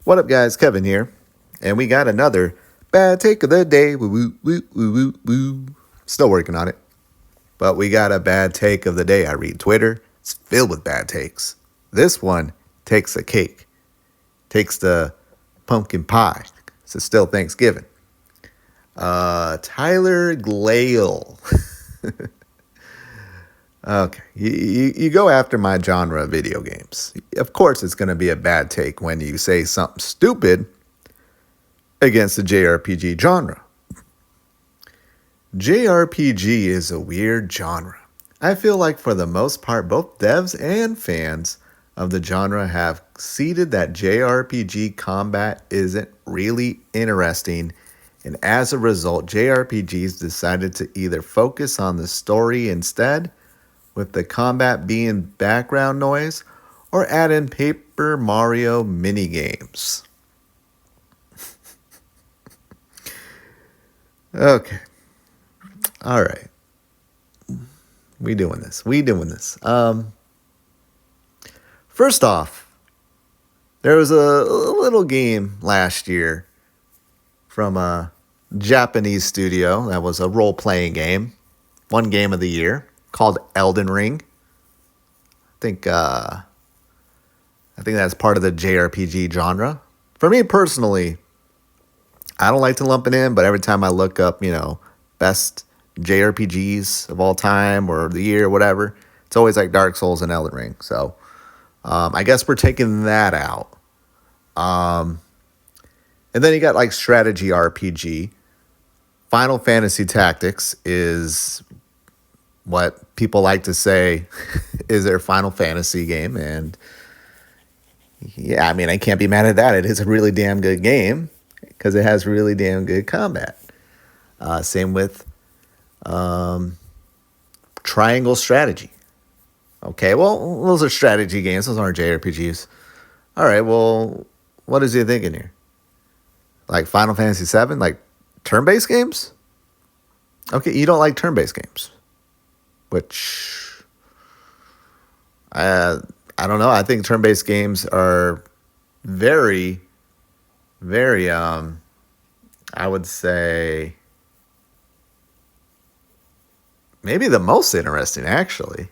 What up, guys? Kevin here, and we got another bad take of the day. Woo woo woo woo woo woo. Still working on it, but we got a bad take of the day. I read Twitter; it's filled with bad takes. This one takes the cake, takes the pumpkin pie. It's still Thanksgiving. Tyler Glale. Okay, you go after my genre of video games. Of course, it's going to be a bad take when you say something stupid against the JRPG genre. JRPG is a weird genre. I feel like for the most part, both devs and fans of the genre have conceded that JRPG combat isn't really interesting, and as a result, JRPGs decided to either focus on the story instead, with the combat being background noise, or add in Paper Mario minigames. Okay. All right. We doing this. First off, there was a little game last year from a Japanese studio that was a role-playing game, one game of the year, called Elden Ring. I think that's part of the JRPG genre. For me personally, I don't like to lump it in, but every time I look up, best JRPGs of all time or the year, whatever, it's always like Dark Souls and Elden Ring. So I guess we're taking that out. And then you got like strategy RPG. Final Fantasy Tactics is what people like to say is their Final Fantasy game. And yeah, I mean, I can't be mad at that. It is a really damn good game because it has really damn good combat. Same with Triangle Strategy. Okay, well, those are strategy games. Those aren't JRPGs. All right, well, what is he thinking here? Like Final Fantasy VII? Like turn-based games? Okay, you don't like turn-based games. Which, I don't know. I think turn-based games are very, very, I would say, maybe the most interesting, actually.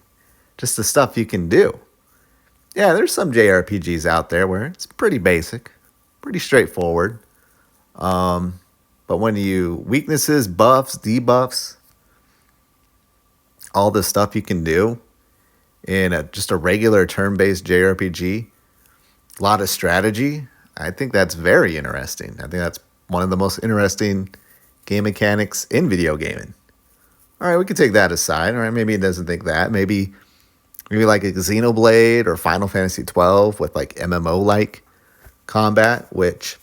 Just the stuff you can do. Yeah, there's some JRPGs out there where it's pretty basic, pretty straightforward. But when weaknesses, buffs, debuffs, all the stuff you can do in just a regular turn-based JRPG, a lot of strategy, I think that's very interesting. I think that's one of the most interesting game mechanics in video gaming. All right, we can take that aside. All right, maybe it doesn't think that. Maybe like a Xenoblade or Final Fantasy 12 with like MMO-like combat, which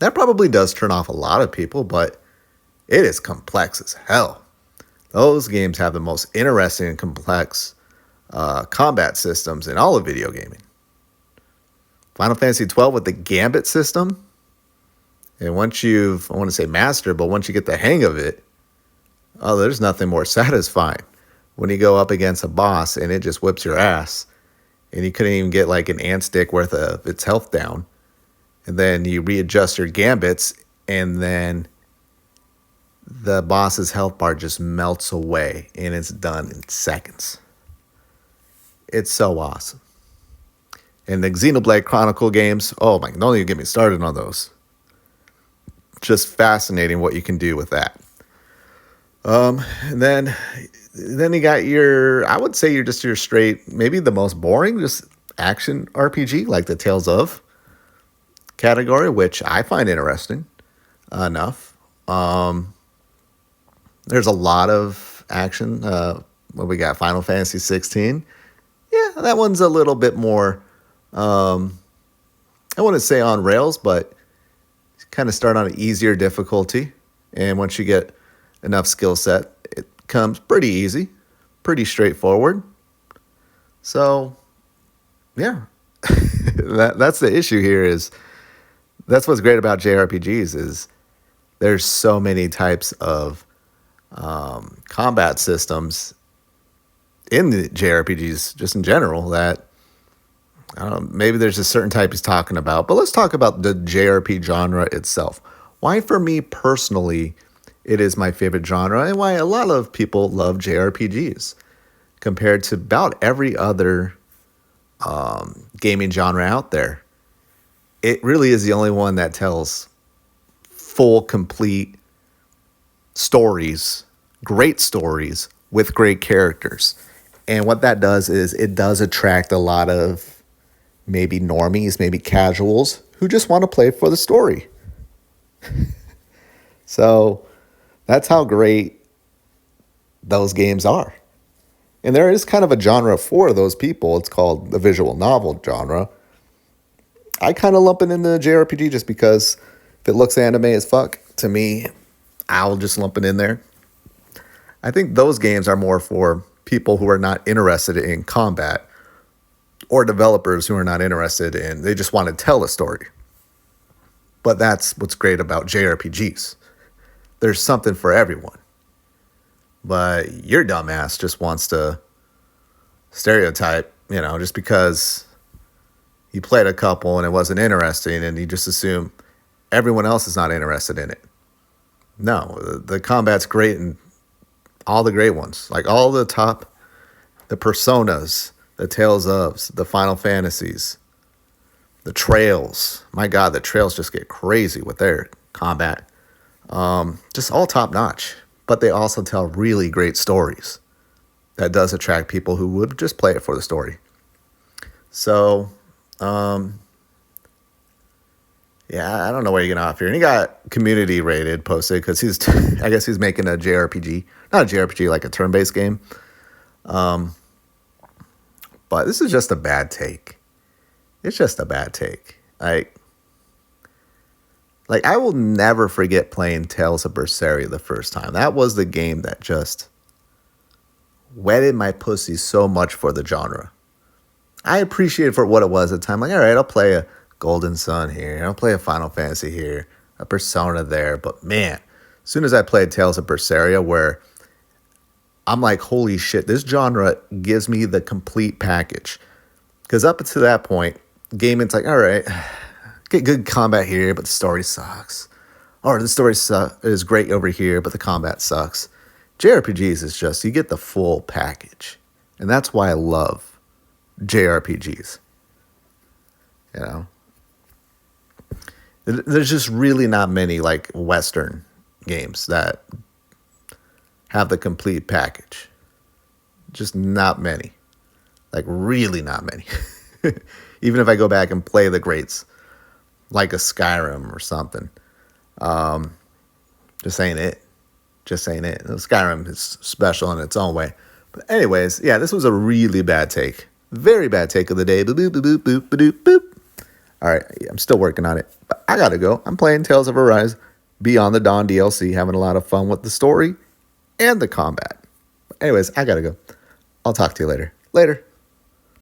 that probably does turn off a lot of people, but it is complex as hell. Those games have the most interesting and complex combat systems in all of video gaming. Final Fantasy 12 with the Gambit system, and once I want to say master, but once you get the hang of it, oh, there's nothing more satisfying when you go up against a boss and it just whips your ass, and you couldn't even get like an ant stick worth of its health down, and then you readjust your gambits, and then the boss's health bar just melts away and it's done in seconds. It's so awesome. And the Xenoblade Chronicle games, oh my, don't even get me started on those. Just fascinating what you can do with that. And then you got I would say you're just your straight, maybe the most boring, just action RPG, like the Tales of category, which I find interesting enough. There's a lot of action. What we got? Final Fantasy 16. Yeah, that one's a little bit more, I wouldn't say on rails, but kind of start on an easier difficulty. And once you get enough skill set, it comes pretty easy, pretty straightforward. So, yeah, that's the issue here that's what's great about JRPGs is there's so many types of combat systems in the JRPGs just in general that I don't know, maybe there's a certain type he's talking about, but let's talk about the JRP genre itself. Why, for me personally, it is my favorite genre, and why a lot of people love JRPGs compared to about every other gaming genre out there. It really is the only one that tells full, complete stories, great stories with great characters. And what that does is it does attract a lot of maybe normies, maybe casuals who just want to play for the story. So that's how great those games are. And there is kind of a genre for those people. It's called the visual novel genre. I kind of lump it into JRPG just because if it looks anime as fuck, to me, I'll just lump it in there. I think those games are more for people who are not interested in combat or developers who are not interested in, they just want to tell a story. But that's what's great about JRPGs. There's something for everyone. But your dumbass just wants to stereotype, just because you played a couple and it wasn't interesting and you just assume everyone else is not interested in it. No, the combat's great in all the great ones. Like all the top, the Personas, the Tales of, the Final Fantasies, the Trails. My God, the Trails just get crazy with their combat. Just all top notch. But they also tell really great stories that does attract people who would just play it for the story. So, yeah, I don't know where you're going off here. And he got community rated posted because I guess he's making a JRPG. Not a JRPG, like a turn-based game. But this is just a bad take. It's just a bad take. Like I will never forget playing Tales of Berseria the first time. That was the game that just wetted my pussy so much for the genre. I appreciate it for what it was at the time. Like, all right, I'll play a Golden Sun here. I'll play a Final Fantasy here, a Persona there. But man, as soon as I played Tales of Berseria, where I'm like, holy shit, this genre gives me the complete package. Because up to that point, gaming's like, all right, get good combat here, but the story sucks. Or the story is great over here, but the combat sucks. JRPGs is just, you get the full package. And that's why I love JRPGs. There's just really not many like Western games that have the complete package. Just not many. Like really not many. Even if I go back and play the greats, like a Skyrim or something. Just ain't it. Skyrim is special in its own way. But anyways, yeah, this was a really bad take. Very bad take of the day. Boop, boop, boop, boop, boop, boop, boop. All right, I'm still working on it. But I gotta go. I'm playing Tales of Arise Beyond the Dawn DLC, having a lot of fun with the story and the combat. Anyways, I gotta go. I'll talk to you later. Later.